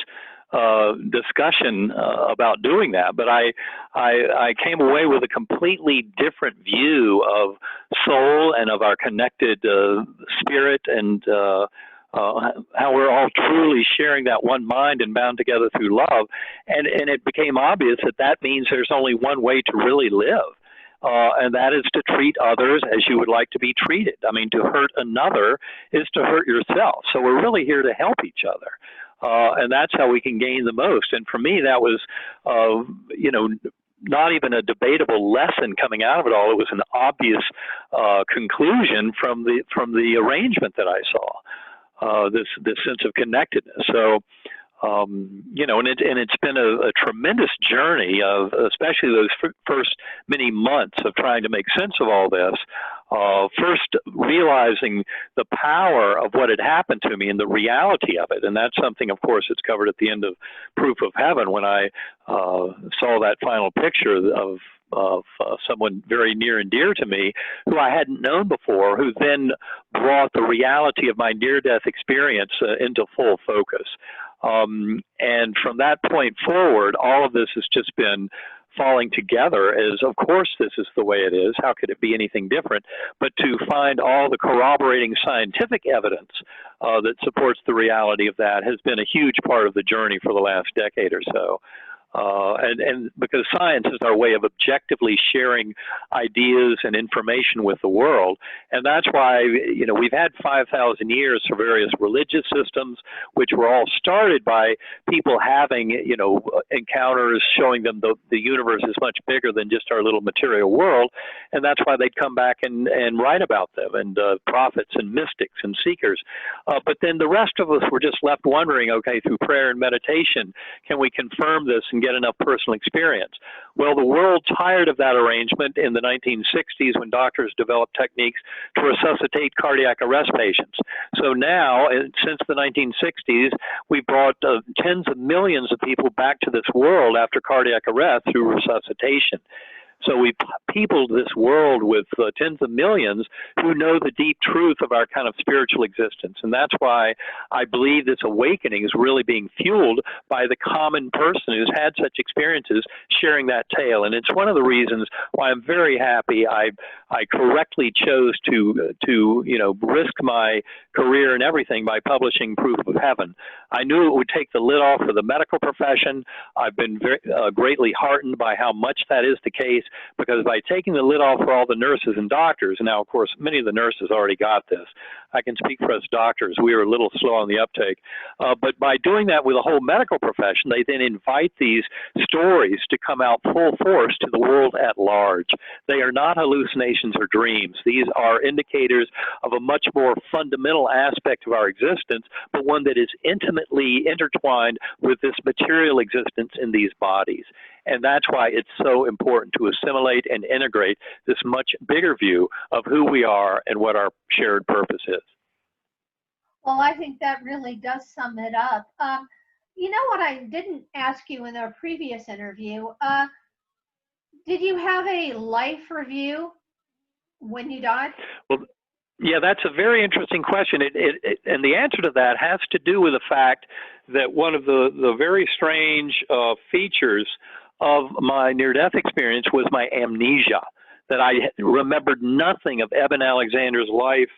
discussion about doing that, but I came away with a completely different view of soul and of our connected spirit, and how we're all truly sharing that one mind and bound together through love. And it became obvious that that means there's only one way to really live. And that is to treat others as you would like to be treated. I mean, to hurt another is to hurt yourself. So we're really here to help each other. And that's how we can gain the most. And for me, that was, you know, not even a debatable lesson coming out of it all. It was an obvious conclusion from the arrangement that I saw. This sense of connectedness. So, you know, and it's been a tremendous journey of, especially those first many months of trying to make sense of all this. First realizing the power of what had happened to me and the reality of it. And that's something, of course, it's covered at the end of Proof of Heaven, when I saw that final picture of someone very near and dear to me who I hadn't known before, who then brought the reality of my near-death experience into full focus. And from that point forward, all of this has just been falling together as, of course, this is the way it is. How could it be anything different? But to find all the corroborating scientific evidence that supports the reality of that has been a huge part of the journey for the last decade or so. and because science is our way of objectively sharing ideas and information with the world. And that's why, we've had 5,000 years for various religious systems, which were all started by people having, encounters showing them the universe is much bigger than just our little material world. And that's why they'd come back and write about them, and prophets and mystics and seekers. But then the rest of us were just left wondering, okay, through prayer and meditation, can we confirm this and get enough personal experience? Well, the world tired of that arrangement in the 1960s when doctors developed techniques to resuscitate cardiac arrest patients. So now, since the 1960s, we brought tens of millions of people back to this world after cardiac arrest through resuscitation. So we peopled this world with tens of millions who know the deep truth of our kind of spiritual existence. And that's why I believe this awakening is really being fueled by the common person who's had such experiences sharing that tale. And it's one of the reasons why I'm very happy I correctly chose to risk my career and everything by publishing Proof of Heaven. I knew it would take the lid off of the medical profession. I've been very, greatly heartened by how much that is the case, because by taking the lid off for all the nurses and doctors, and now, of course, many of the nurses already got this. I can speak for us doctors. We were a little slow on the uptake. But by doing that with the whole medical profession, they then invite these stories to come out full force to the world at large. They are not hallucinations or dreams. These are indicators of a much more fundamental aspect of our existence, but one that is intimately intertwined with this material existence in these bodies. And that's why it's so important to assimilate and integrate this much bigger view of who we are and what our shared purpose is. Well, I think that really does sum it up. You know what I didn't ask you in our previous interview? Did you have a life review when you died? Well, yeah, that's a very interesting question. And the answer to that has to do with the fact that one of the very strange features of my near-death experience was my amnesia, that I remembered nothing of Eben Alexander's life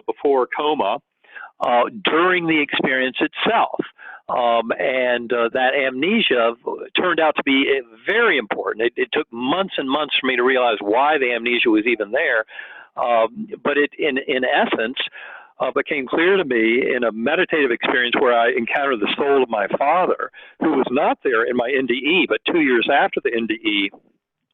before Coma during the experience itself. That amnesia turned out to be very important. It took months and months for me to realize why the amnesia was even there. But it, in essence, became clear to me in a meditative experience where I encountered the soul of my father, who was not there in my NDE, but 2 years after the NDE,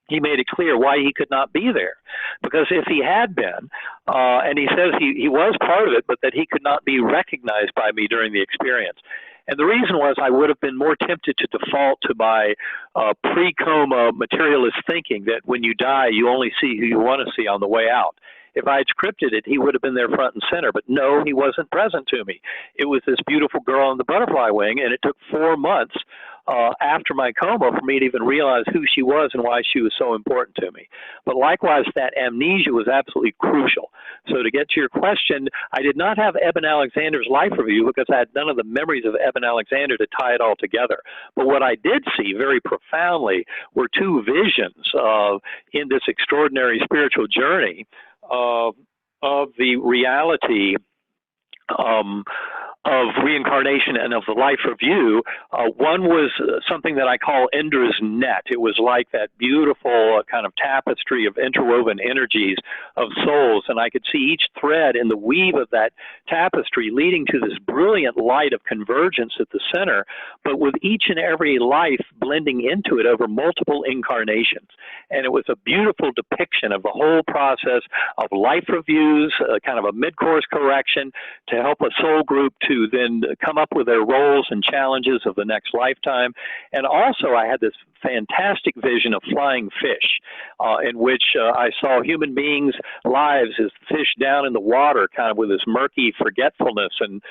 he made it clear why he could not be there. Because if he had been, and he says he was part of it, but that he could not be recognized by me during the experience. And the reason was I would have been more tempted to default to my pre-coma materialist thinking that when you die, you only see who you want to see on the way out. If I had scripted it, he would have been there front and center. But no, he wasn't present to me. It was this beautiful girl on the butterfly wing, and it took 4 months after my coma for me to even realize who she was and why she was so important to me. But likewise, that amnesia was absolutely crucial. So to get to your question, I did not have Eben Alexander's life review because I had none of the memories of Eben Alexander to tie it all together. But what I did see very profoundly were 2 visions in this extraordinary spiritual journey of the reality of reincarnation and of the life review. One was something that I call Ender's Net. It was like that beautiful kind of tapestry of interwoven energies of souls, and I could see each thread in the weave of that tapestry leading to this brilliant light of convergence at the center, but with each and every life blending into it over multiple incarnations. And it was a beautiful depiction of the whole process of life reviews, kind of a mid-course correction to help a soul group to then come up with their roles and challenges of the next lifetime. And also I had this fantastic vision of flying fish in which I saw human beings' lives as fish down in the water, kind of with this murky forgetfulness and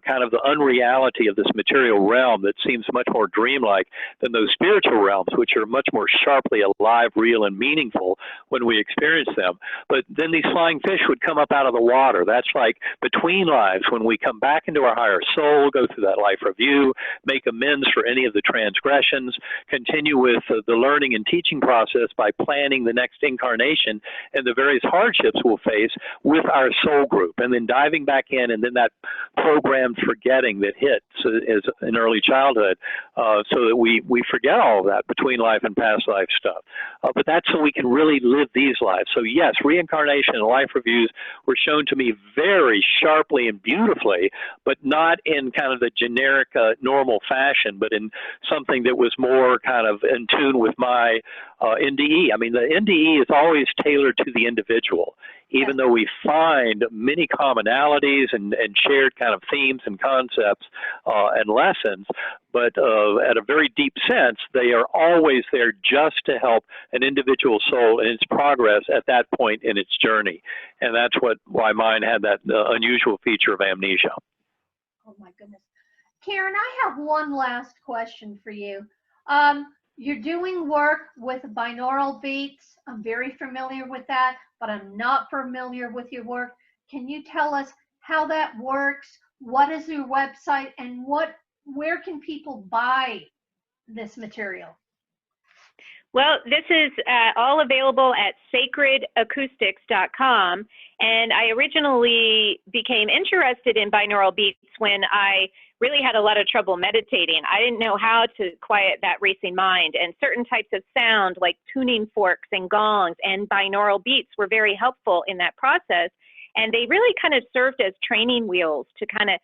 kind of the unreality of this material realm that seems much more dreamlike than those spiritual realms, which are much more sharply alive, real, and meaningful when we experience them. But then these flying fish would come up out of the water. That's like between lives, when we come back into our higher soul, go through that life review, make amends for any of the transgressions, continue continue with the learning and teaching process by planning the next incarnation and the various hardships we'll face with our soul group, and then diving back in, and then that programmed forgetting that hits as in early childhood, so that we forget all of that between life and past life stuff. But that's so we can really live these lives. So yes, reincarnation and life reviews were shown to me very sharply and beautifully, but not in kind of the generic normal fashion, but in something that was more kind of in tune with my NDE. I mean, the NDE is always tailored to the individual, even though we find many commonalities and shared kind of themes and concepts and lessons, but at a very deep sense, they are always there just to help an individual soul in its progress at that point in its journey. And that's why mine had that unusual feature of amnesia. Oh my goodness. Karen, I have one last question for you. You're doing work with binaural beats. I'm very familiar with that, but I'm not familiar with your work. Can you tell us how that works? What is your website, and where can people buy this material? Well, this is all available at sacredacoustics.com, and I originally became interested in binaural beats when I really had a lot of trouble meditating. I didn't know how to quiet that racing mind, and certain types of sound like tuning forks and gongs and binaural beats were very helpful in that process, and they really kind of served as training wheels to kind of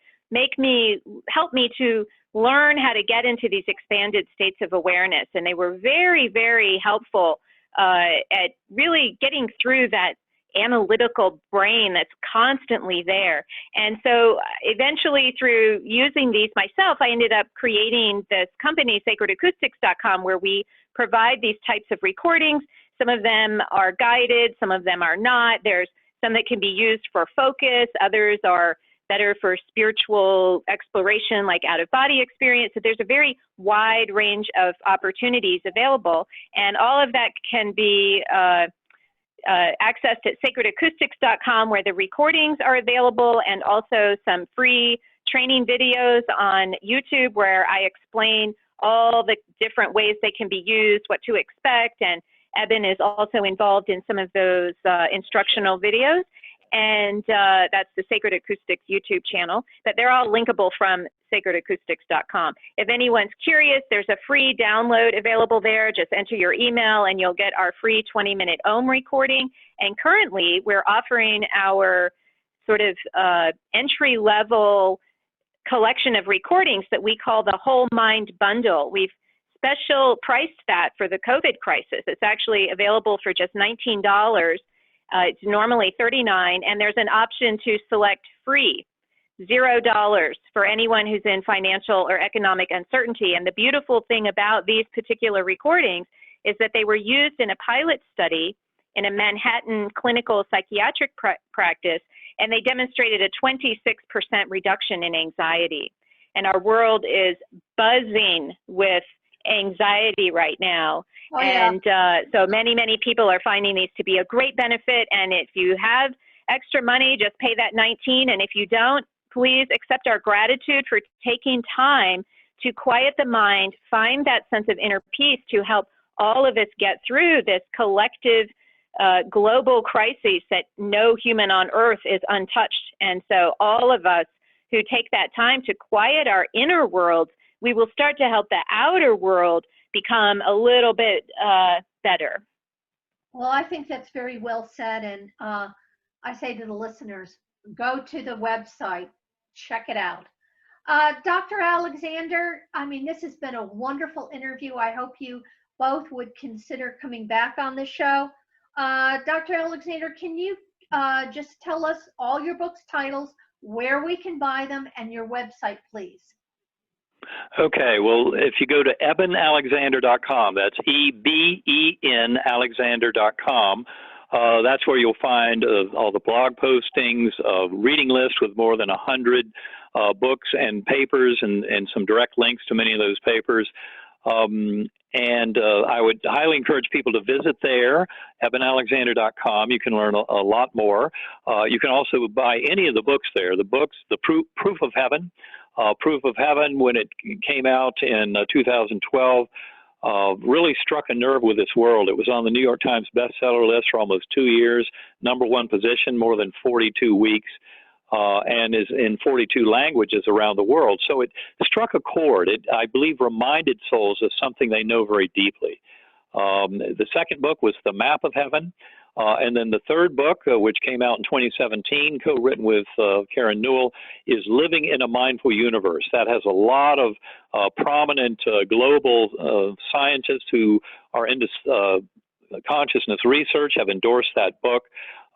help me to learn how to get into these expanded states of awareness. And they were very, very helpful at really getting through that analytical brain that's constantly there. And so eventually, through using these myself, I ended up creating this company, sacredacoustics.com, where we provide these types of recordings. Some of them are guided, some of them are not. There's some that can be used for focus, others are better for spiritual exploration, like out-of-body experience. So there's a very wide range of opportunities available, and all of that can be accessed at sacredacoustics.com, where the recordings are available, and also some free training videos on YouTube where I explain all the different ways they can be used, what to expect, and Eben is also involved in some of those instructional videos. And that's the Sacred Acoustics YouTube channel, but they're all linkable from sacredacoustics.com. If anyone's curious, there's a free download available there. Just enter your email and you'll get our free 20-minute Om recording. And currently, we're offering our sort of entry-level collection of recordings that we call the Whole Mind Bundle. We've special priced that for the COVID crisis. It's actually available for just $19. It's normally $39, and there's an option to select free, $0 for anyone who's in financial or economic uncertainty. And the beautiful thing about these particular recordings is that they were used in a pilot study in a Manhattan clinical psychiatric practice, and they demonstrated a 26% reduction in anxiety. And our world is buzzing with anxiety right now. Oh, yeah. And so many people are finding these to be a great benefit. And if you have extra money, just pay that $19. And if you don't, please accept our gratitude for taking time to quiet the mind, find that sense of inner peace to help all of us get through this collective global crisis that no human on earth is untouched. And so all of us who take that time to quiet our inner world, we will start to help the outer world become a little bit better. Well, I think that's very well said. And I say to the listeners, go to the website, check it out. Dr. Alexander, I mean, this has been a wonderful interview. I hope you both would consider coming back on the show. Dr. Alexander, can you just tell us all your books' titles, where we can buy them, and your website, please? Okay, well, if you go to ebenalexander.com, that's E-B-E-N Alexander.com, that's where you'll find all the blog postings, a reading list with more than 100 books and papers, and some direct links to many of those papers. And I would highly encourage people to visit there, ebenalexander.com. You can learn a lot more. You can also buy any of the books there. The books, the Proof of Heaven, when it came out in 2012, really struck a nerve with this world. It was on the New York Times bestseller list for almost 2 years, #1 position, more than 42 weeks, and is in 42 languages around the world. So it struck a chord. It, I believe, reminded souls of something they know very deeply. The second book was The Map of Heaven. And then the third book, which came out in 2017, co-written with Karen Newell, is Living in a Mindful Universe. That has a lot of prominent global scientists who are into consciousness research, have endorsed that book.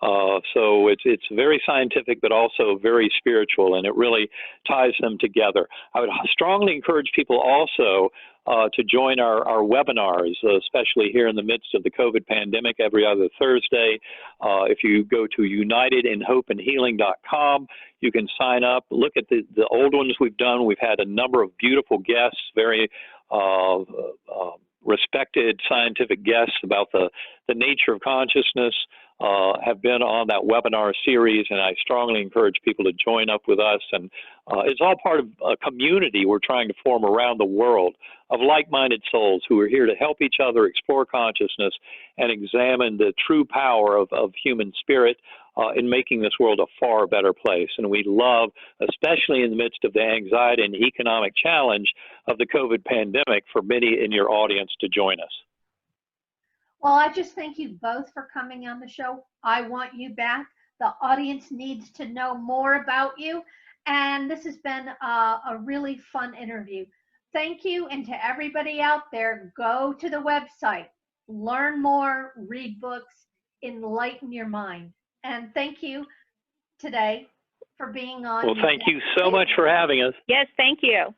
So it's very scientific, but also very spiritual, and it really ties them together. I would strongly encourage people also to join our webinars, especially here in the midst of the COVID pandemic, every other Thursday. If you go to unitedinhopeandhealing.com, you can sign up, look at the old ones we've done. We've had a number of beautiful guests, very respected scientific guests about the nature of consciousness, have been on that webinar series, and I strongly encourage people to join up with us. And it's all part of a community we're trying to form around the world of like-minded souls who are here to help each other explore consciousness and examine the true power of human spirit in making this world a far better place. And we love, especially in the midst of the anxiety and economic challenge of the COVID pandemic, for many in your audience to join us. Well, I just thank you both for coming on the show. I want you back. The audience needs to know more about you. And this has been a really fun interview. Thank you. And to everybody out there, go to the website, learn more, read books, enlighten your mind. And thank you today for being on. Well, thank you so much for having us. Yes, thank you.